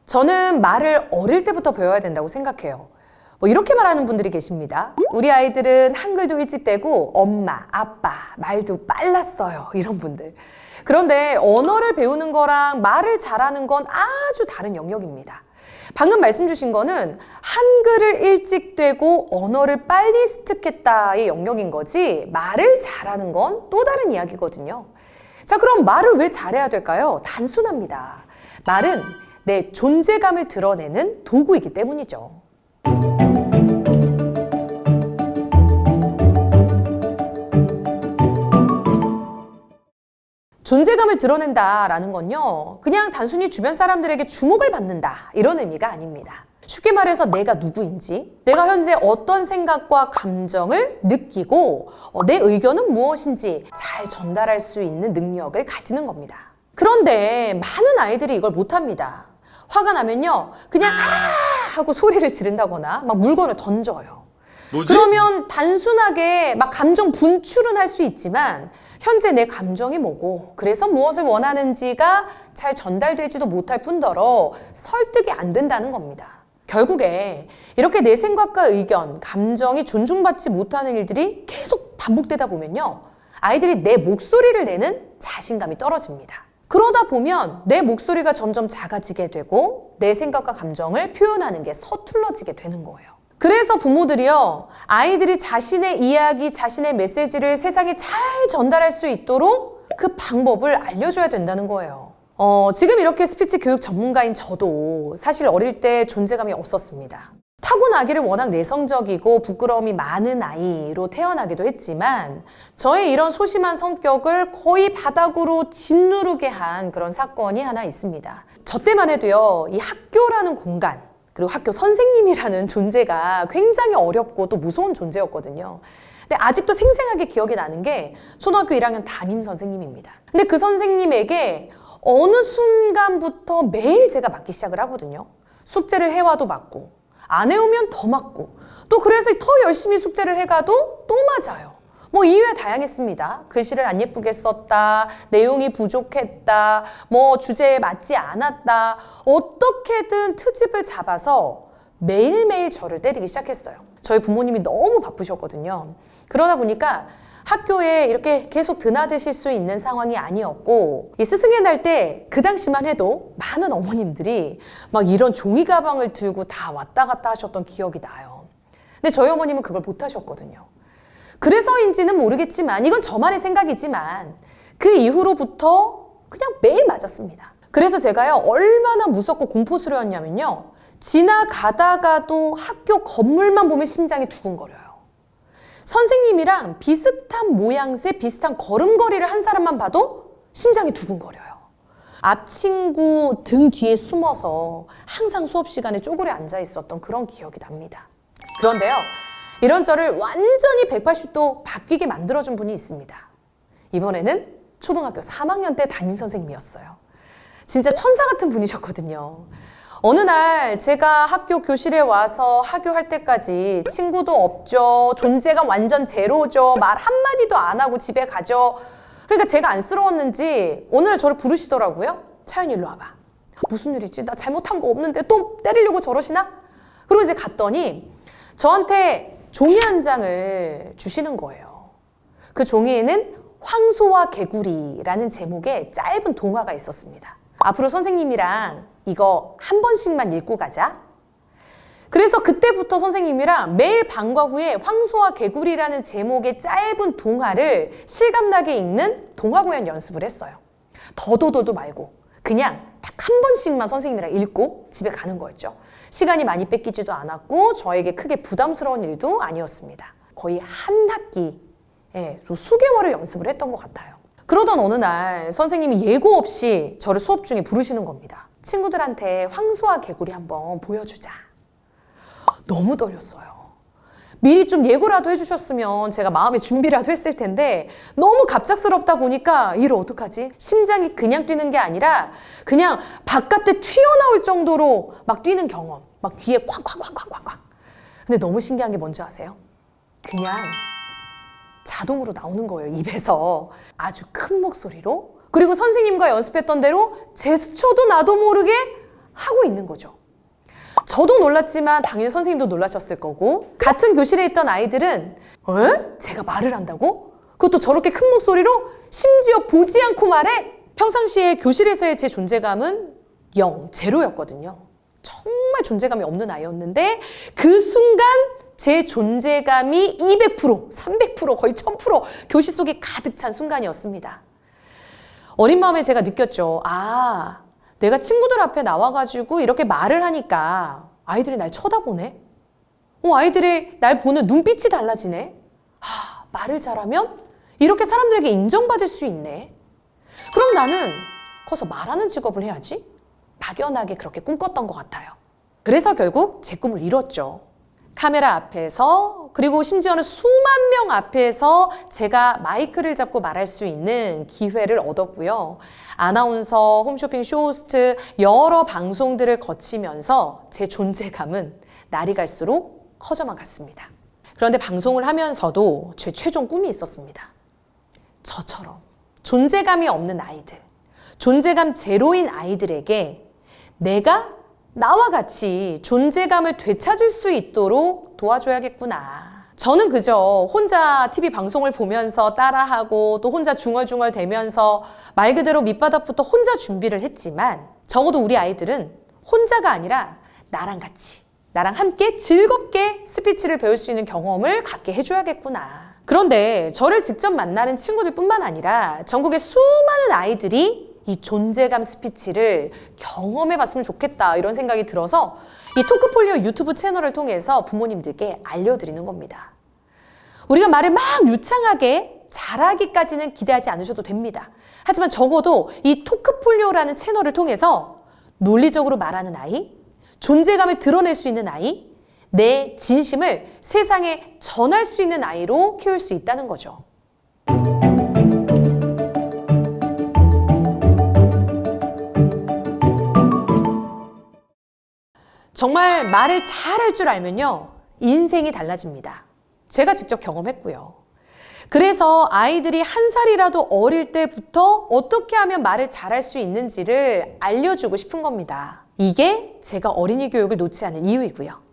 저는 말을 어릴 때부터 배워야 된다고 생각해요. 이렇게 말하는 분들이 계십니다. 우리 아이들은 한글도 일찍 되고 엄마, 아빠 말도 빨랐어요. 이런 분들. 그런데 언어를 배우는 거랑 말을 잘하는 건 아주 다른 영역입니다. 방금 말씀 주신 거는 한글을 일찍 되고 언어를 빨리 습득했다의 영역인 거지 말을 잘하는 건 또 다른 이야기거든요. 자, 그럼 말을 왜 잘해야 될까요? 단순합니다. 말은 내 존재감을 드러내는 도구이기 때문이죠. 존재감을 드러낸다라는 건요, 그냥 단순히 주변 사람들에게 주목을 받는다 이런 의미가 아닙니다. 쉽게 말해서 내가 누구인지, 내가 현재 어떤 생각과 감정을 느끼고 내 의견은 무엇인지 잘 전달할 수 있는 능력을 가지는 겁니다. 그런데 많은 아이들이 이걸 못합니다. 화가 나면요, 그냥 아 하고 소리를 지른다거나 막 물건을 던져요. 뭐지? 그러면 단순하게 막 감정 분출은 할 수 있지만 현재 내 감정이 뭐고 그래서 무엇을 원하는지가 잘 전달되지도 못할 뿐더러 설득이 안 된다는 겁니다. 결국에 이렇게 내 생각과 의견, 감정이 존중받지 못하는 일들이 계속 반복되다 보면요, 아이들이 내 목소리를 내는 자신감이 떨어집니다. 그러다 보면 내 목소리가 점점 작아지게 되고 내 생각과 감정을 표현하는 게 서툴러지게 되는 거예요. 그래서 부모들이요, 아이들이 자신의 이야기, 자신의 메시지를 세상에 잘 전달할 수 있도록 그 방법을 알려줘야 된다는 거예요. 지금 이렇게 스피치 교육 전문가인 저도 사실 어릴 때 존재감이 없었습니다. 타고나기를 워낙 내성적이고 부끄러움이 많은 아이로 태어나기도 했지만 저의 이런 소심한 성격을 거의 바닥으로 짓누르게 한 그런 사건이 하나 있습니다. 저 때만 해도요, 이 학교라는 공간, 그리고 학교 선생님이라는 존재가 굉장히 어렵고 또 무서운 존재였거든요. 근데 아직도 생생하게 기억이 나는 게 초등학교 1학년 담임 선생님입니다. 근데 그 선생님에게 어느 순간부터 매일 제가 맞기 시작을 하거든요. 숙제를 해와도 맞고, 안 해오면 더 맞고, 또 그래서 더 열심히 숙제를 해가도 또 맞아요. 이유야 다양했습니다. 글씨를 안 예쁘게 썼다, 내용이 부족했다, 주제에 맞지 않았다, 어떻게든 트집을 잡아서 매일매일 저를 때리기 시작했어요. 저희 부모님이 너무 바쁘셨거든요. 그러다 보니까 학교에 이렇게 계속 드나드실 수 있는 상황이 아니었고, 이 스승의 날 때 그 당시만 해도 많은 어머님들이 막 이런 종이 가방을 들고 다 왔다 갔다 하셨던 기억이 나요. 근데 저희 어머님은 그걸 못 하셨거든요. 그래서인지는 모르겠지만, 이건 저만의 생각이지만 그 이후로부터 그냥 매일 맞았습니다. 그래서 제가요, 얼마나 무섭고 공포스러웠냐면요, 지나가다가도 학교 건물만 보면 심장이 두근거려요. 선생님이랑 비슷한 모양새, 비슷한 걸음걸이를 한 사람만 봐도 심장이 두근거려요. 앞 친구 등 뒤에 숨어서 항상 수업 시간에 쪼그려 앉아 있었던 그런 기억이 납니다. 그런데요, 이런 저를 완전히 180도 바뀌게 만들어준 분이 있습니다. 이번에는 초등학교 3학년 때 담임선생님이었어요. 진짜 천사 같은 분이셨거든요. 어느 날 제가 학교 교실에 와서 하교할 때까지 친구도 없죠. 존재감 완전 제로죠. 말 한마디도 안 하고 집에 가죠. 그러니까 제가 안쓰러웠는지 오늘 저를 부르시더라고요. 차연이 일로 와봐. 무슨 일이지? 나 잘못한 거 없는데 또 때리려고 저러시나? 그리고 이제 갔더니 저한테 종이 한 장을 주시는 거예요. 그 종이에는 황소와 개구리라는 제목의 짧은 동화가 있었습니다. 앞으로 선생님이랑 이거 한 번씩만 읽고 가자. 그래서 그때부터 선생님이랑 매일 방과 후에 황소와 개구리라는 제목의 짧은 동화를 실감나게 읽는 동화 구연 연습을 했어요. 더도도도 말고 그냥 딱 한 번씩만 선생님이랑 읽고 집에 가는 거였죠. 시간이 많이 뺏기지도 않았고 저에게 크게 부담스러운 일도 아니었습니다. 거의 한 학기, 수개월을 연습을 했던 것 같아요. 그러던 어느 날 선생님이 예고 없이 저를 수업 중에 부르시는 겁니다. 친구들한테 황소와 개구리 한번 보여주자. 너무 떨렸어요. 미리 좀 예고라도 해주셨으면 제가 마음의 준비라도 했을 텐데 너무 갑작스럽다 보니까 이를 어떡하지? 심장이 그냥 뛰는 게 아니라 그냥 바깥에 튀어나올 정도로 막 뛰는 경험. 막 귀에 콱콱콱콱콱. 근데 너무 신기한 게 뭔지 아세요? 그냥 자동으로 나오는 거예요, 입에서. 아주 큰 목소리로. 그리고 선생님과 연습했던 대로 제스처도 나도 모르게 하고 있는 거죠. 저도 놀랐지만 당연히 선생님도 놀라셨을 거고, 같은 교실에 있던 아이들은 제가 말을 한다고? 그것도 저렇게 큰 목소리로? 심지어 보지 않고 말해? 평상시에 교실에서의 제 존재감은 0, 제로였거든요. 정말 존재감이 없는 아이였는데 그 순간 제 존재감이 200%, 300%, 거의 1000% 교실 속에 가득 찬 순간이었습니다. 어린 마음에 제가 느꼈죠. 아, 내가 친구들 앞에 나와가지고 이렇게 말을 하니까 아이들이 날 쳐다보네? 아이들이 날 보는 눈빛이 달라지네? 말을 잘하면 이렇게 사람들에게 인정받을 수 있네? 그럼 나는 커서 말하는 직업을 해야지? 막연하게 그렇게 꿈꿨던 것 같아요. 그래서 결국 제 꿈을 이뤘죠. 카메라 앞에서, 그리고 심지어는 수만 명 앞에서 제가 마이크를 잡고 말할 수 있는 기회를 얻었고요. 아나운서, 홈쇼핑, 쇼호스트 여러 방송들을 거치면서 제 존재감은 날이 갈수록 커져만 갔습니다. 그런데 방송을 하면서도 제 최종 꿈이 있었습니다. 저처럼 존재감이 없는 아이들, 존재감 제로인 아이들에게 내가 나와 같이 존재감을 되찾을 수 있도록 도와줘야겠구나. 저는 그저 혼자 TV 방송을 보면서 따라하고 또 혼자 중얼중얼 대면서 말 그대로 밑바닥부터 혼자 준비를 했지만 적어도 우리 아이들은 혼자가 아니라 나랑 같이, 나랑 함께 즐겁게 스피치를 배울 수 있는 경험을 갖게 해줘야겠구나. 그런데 저를 직접 만나는 친구들뿐만 아니라 전국의 수많은 아이들이 이 존재감 스피치를 경험해봤으면 좋겠다 이런 생각이 들어서 이 토크폴리오 유튜브 채널을 통해서 부모님들께 알려드리는 겁니다. 우리가 말을 막 유창하게 잘하기까지는 기대하지 않으셔도 됩니다. 하지만 적어도 이 토크폴리오라는 채널을 통해서 논리적으로 말하는 아이, 존재감을 드러낼 수 있는 아이, 내 진심을 세상에 전할 수 있는 아이로 키울 수 있다는 거죠. 정말 말을 잘할 줄 알면요, 인생이 달라집니다. 제가 직접 경험했고요. 그래서 아이들이 1살이라도 어릴 때부터 어떻게 하면 말을 잘할 수 있는지를 알려주고 싶은 겁니다. 이게 제가 어린이 교육을 놓지 않은 이유이고요.